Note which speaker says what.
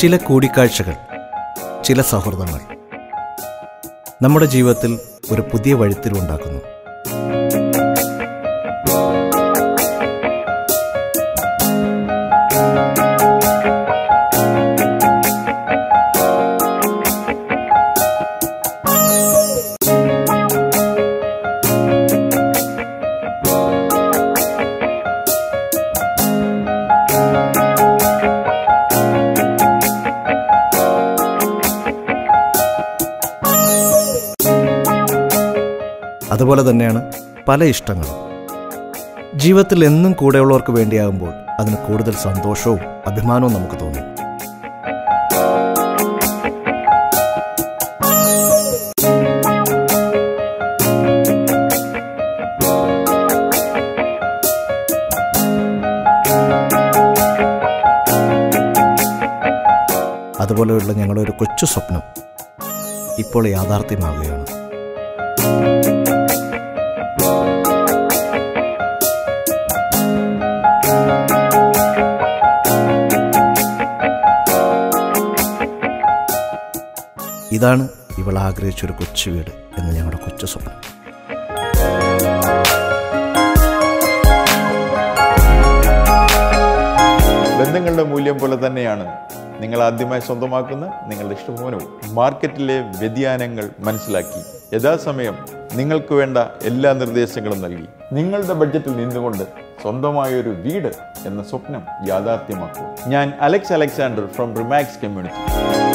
Speaker 1: ചില കൂടിക്കാഴ്ചകൾ, ചില സൗഹൃദങ്ങൾ നമ്മുടെ ജീവിതത്തിൽ ഒരു പുതിയ വഴിത്തിരിവുണ്ടാക്കുന്നു. അതുപോലെ തന്നെയാണ് പല ഇഷ്ടങ്ങളും. ജീവിതത്തിൽ എന്നും കൂടെയുള്ളവർക്ക് വേണ്ടിയാകുമ്പോൾ അതിന് കൂടുതൽ സന്തോഷവും അഭിമാനവും നമുക്ക് തോന്നും. അതുപോലെയുള്ള ഞങ്ങളുടെ ഒരു കൊച്ചു സ്വപ്നം ഇപ്പോൾ യാഥാർത്ഥ്യമാവുകയാണ്. ഇതാണ് ഇവൾ ആഗ്രഹിച്ചൊരു കൊച്ചു വീട് എന്ന ഞങ്ങളുടെ കൊച്ചു സ്വപ്നം.
Speaker 2: ബന്ധങ്ങളുടെ മൂല്യം പോലെ തന്നെയാണ് നിങ്ങൾ ആദ്യമായി സ്വന്തമാക്കുന്ന നിങ്ങളുടെ ഇഷ്ടഭവനവും. മാർക്കറ്റിലെ വ്യതിയാനങ്ങൾ മനസ്സിലാക്കി യഥാസമയം നിങ്ങൾക്ക് വേണ്ട എല്ലാ നിർദ്ദേശങ്ങളും നൽകി നിങ്ങളുടെ ബഡ്ജറ്റിൽ നിന്നുകൊണ്ട് സ്വന്തമായൊരു വീട് എന്ന സ്വപ്നം യാഥാർത്ഥ്യമാക്കും. ഞാൻ അലക്സ് അലക്സാണ്ടർ ഫ്രം റിമാക്സ് കമ്മ്യൂണിറ്റി.